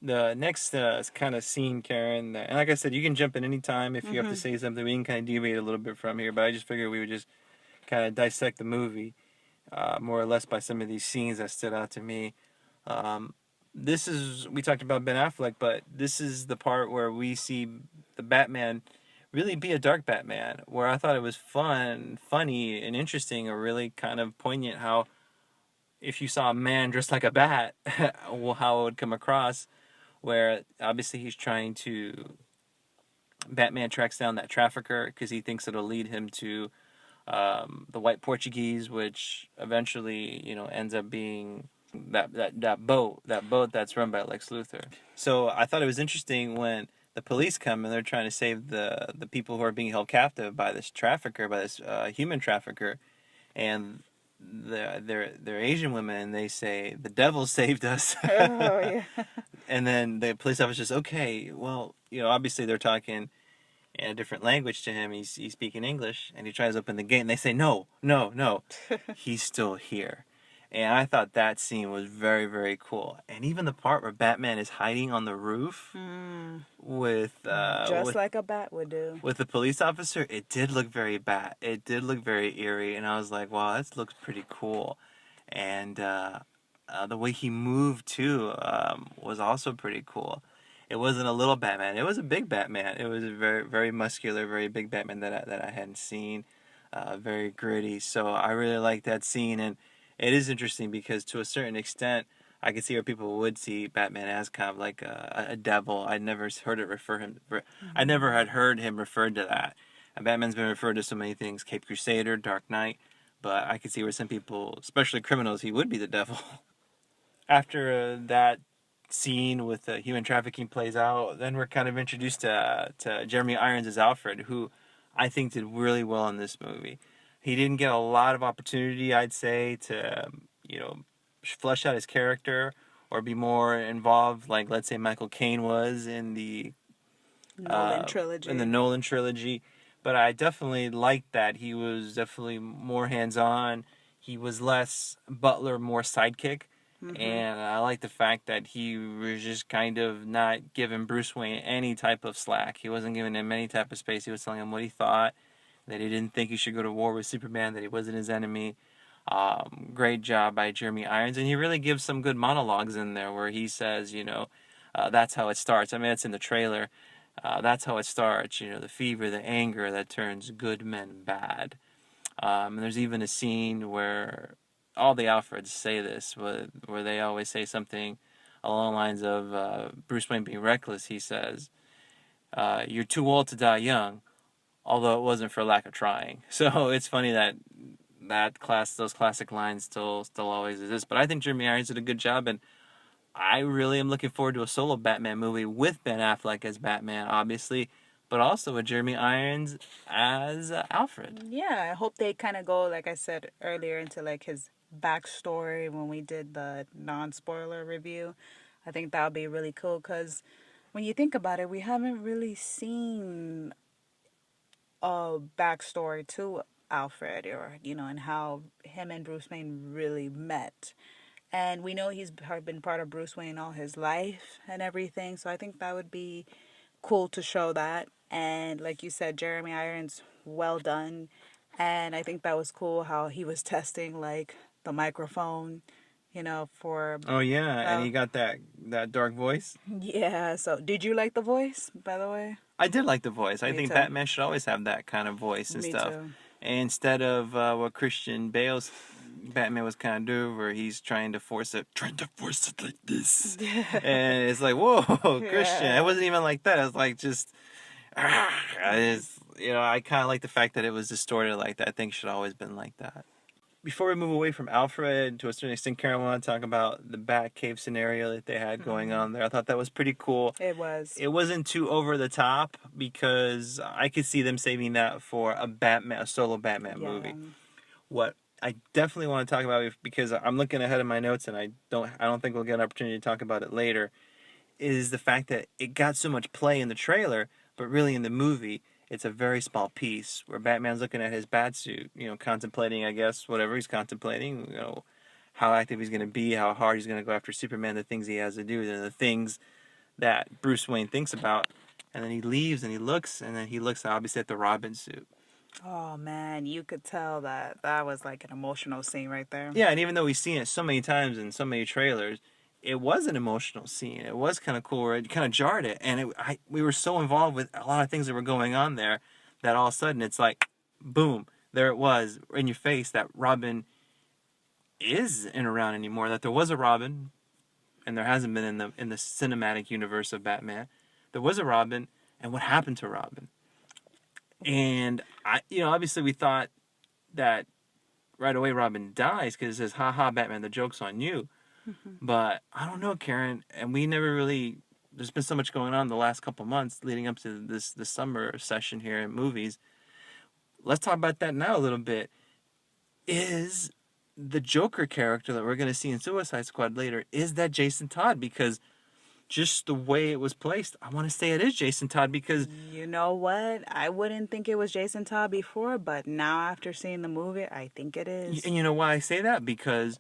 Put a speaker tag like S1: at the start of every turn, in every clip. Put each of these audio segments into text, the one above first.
S1: The next kind of scene, Karen, and like I said, you can jump in any time if you have to
S2: Mm-hmm.
S1: say something. We can kind of deviate a little bit from here, but I just figured we would just kind of dissect the movie more or less by some of these scenes that stood out to me. Um, this is, we talked about Ben Affleck, but this is the part where we see the Batman really be a dark Batman, where I thought it was fun, funny, and interesting, or really kind of poignant how if you saw a man dressed like a bat, how it would come across, where obviously he's trying to, Batman tracks down that trafficker because he thinks it'll lead him to the white Portuguese, which eventually, ends up being that boat that's run by Lex Luthor. So I thought it was interesting when the police come and they're trying to save the people who are being held captive by this trafficker, by this human trafficker, and they're Asian women, and they say the devil saved us.
S2: Oh yeah.
S1: And then the police officer says, okay, well, obviously they're talking in a different language to him. He's speaking English, and he tries to open the gate, and they say, no, no, no, he's still here. And I thought that scene was very, very cool. And even the part where Batman is hiding on the roof with
S2: Just like a bat would do.
S1: with the police officer, it did look very bad. It did look very eerie, and I was like, wow, that looks pretty cool. And the way he moved too was also pretty cool. It wasn't a little Batman; it was a big Batman. It was a very, very muscular, very big Batman that I hadn't seen. Very gritty. So I really like that scene, and it is interesting because to a certain extent, I could see where people would see Batman as kind of like a devil. I never heard it refer him. I never had heard him referred to that. And Batman's been referred to so many things: Cape Crusader, Dark Knight. But I could see where some people, especially criminals, he would be the devil. After that scene with human trafficking plays out, then we're kind of introduced to Jeremy Irons as Alfred, who I think did really well in this movie. He didn't get a lot of opportunity, I'd say, to flesh out his character or be more involved, like let's say Michael Caine was
S2: Nolan trilogy.
S1: in the Nolan trilogy. But I definitely liked that he was definitely more hands on. He was less Butler, more sidekick. And I like the fact that he was just kind of not giving Bruce Wayne any type of slack. He wasn't giving him any type of space. He was telling him what he thought, that he didn't think he should go to war with Superman, that he wasn't his enemy. Great job by Jeremy Irons. And he really gives some good monologues in there where he says, that's how it starts. I mean, it's in the trailer. That's how it starts, the fever, the anger that turns good men bad. And there's even a scene where all the Alfreds say this, where they always say something along the lines of Bruce Wayne being reckless. He says, "You're too old to die young," although it wasn't for lack of trying. So it's funny that those classic lines still always exist. But I think Jeremy Irons did a good job, and I really am looking forward to a solo Batman movie with Ben Affleck as Batman, obviously, but also with Jeremy Irons as Alfred.
S2: Yeah, I hope they kind of go, like I said earlier, into like his backstory when we did the non-spoiler review. I think that would be really cool because when you think about it, we haven't really seen a backstory to Alfred, or and how him and Bruce Wayne really met. And we know he's been part of Bruce Wayne all his life and everything, so I think that would be cool to show that. And like you said, Jeremy Irons, well done. And I think that was cool how he was testing like the microphone, for
S1: Oh yeah, and he got that dark voice.
S2: yeah. So did you like the voice, by the way?
S1: I did like the voice. I
S2: Me
S1: think
S2: too.
S1: Batman should always have that kind of voice and
S2: Me
S1: stuff.
S2: too.
S1: Instead of what Christian Bale's Batman was kind of doing, where he's trying to force it like this, and it's like, whoa, Christian!
S2: Yeah.
S1: It wasn't even like that. It was like just, I kind of like the fact that it was distorted like that. I think it should have always been like that. Before we move away from Alfred, to a certain extent, Karen, I want to talk about the Batcave scenario that they had going on there. I thought that was pretty cool.
S2: It was.
S1: It wasn't too over the top because I could see them saving that for a solo Batman movie. What I definitely want to talk about, because I'm looking ahead of my notes and I don't think we'll get an opportunity to talk about it later, is the fact that it got so much play in the trailer, but really in the movie, it's a very small piece where Batman's looking at his bat suit, contemplating, I guess, whatever he's contemplating, how active he's going to be, how hard he's going to go after Superman, the things he has to do, and the things that Bruce Wayne thinks about. And then he leaves and he looks, and then he looks obviously at the Robin suit.
S2: Oh man, you could tell that that was like an emotional scene right there.
S1: Yeah, and even though we've seen it so many times in so many trailers, it was an emotional scene. It was kind of cool. Where it kind of jarred it, and we were so involved with a lot of things that were going on there that all of a sudden it's like, boom, there it was in your face that Robin isn't around anymore. That there was a Robin, and there hasn't been in the cinematic universe of Batman. There was a Robin, and what happened to Robin? And obviously we thought that right away Robin dies because it says, "Ha ha, Batman, the joke's on you." But I don't know, Karen, and we never really. There's been so much going on the last couple months leading up to this summer session here in movies. Let's talk about that now a little bit. Is the Joker character that we're going to see in Suicide Squad later, is that Jason Todd? Because just the way it was placed, I want to say it is Jason Todd because...
S2: You know what? I wouldn't think it was Jason Todd before, but now after seeing the movie, I think it is.
S1: And you know why I say that? Because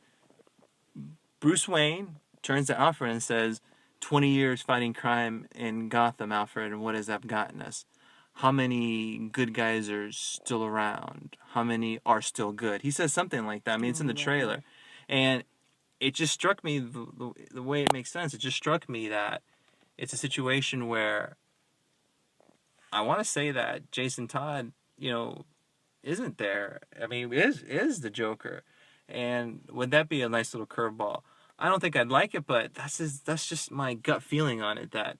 S1: Bruce Wayne turns to Alfred and says, 20 years fighting crime in Gotham, Alfred, and what has that gotten us? How many good guys are still around? How many are still good? He says something like that. I mean, it's in the trailer. And it just struck me, the way it makes sense, it just struck me that it's a situation where I want to say that Jason Todd, isn't there. I mean, is the Joker. And would that be a nice little curveball? I don't think I'd like it, but that's just my gut feeling on it, that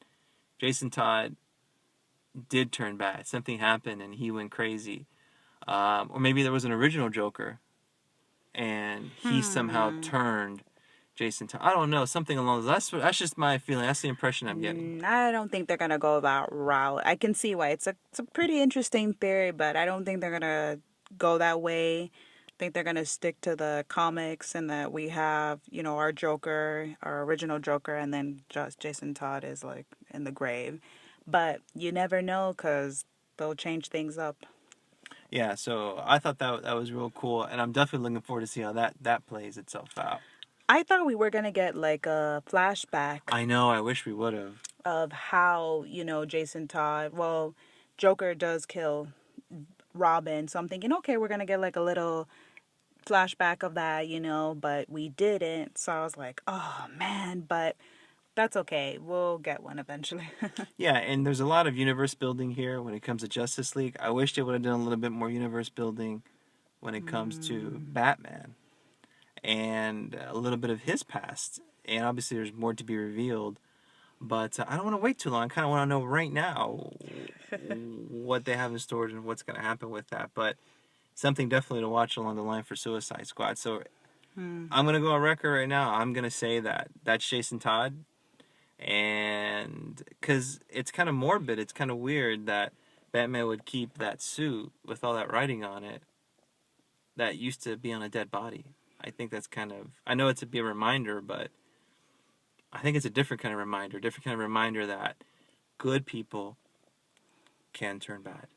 S1: Jason Todd did turn bad. Something happened and he went crazy. Or maybe there was an original Joker and he somehow turned Jason Todd. I don't know, something along those. That's just my feeling. That's the impression I'm getting.
S2: I don't think they're gonna go that route. I can see why. It's a pretty interesting theory, but I don't think they're gonna go that way. I think they're gonna stick to the comics and that we have, our Joker, our original Joker, and then just Jason Todd is like in the grave. But you never know because they'll change things up.
S1: Yeah, so I thought that was real cool, and I'm definitely looking forward to see how that plays itself out.
S2: I thought we were going to get like a flashback.
S1: I know, I wish we would have.
S2: Of how, Jason Todd, Joker does kill Robin. So I'm thinking, okay, we're going to get like a little flashback of that, but we didn't. So I was like, oh man, but that's okay. We'll get one eventually.
S1: Yeah, and there's a lot of universe building here when it comes to Justice League. I wish they would have done a little bit more universe building when it comes to Batman and a little bit of his past. And obviously there's more to be revealed. But I don't want to wait too long. I kind of want to know right now what they have in store and what's going to happen with that. But something definitely to watch along the line for Suicide Squad. So I'm going to go on record right now. I'm going to say that that's Jason Todd. And because it's kind of morbid, it's kind of weird that Batman would keep that suit with all that writing on it that used to be on a dead body. I think that's I know it's to be a reminder, but I think it's a different kind of reminder that good people can turn bad.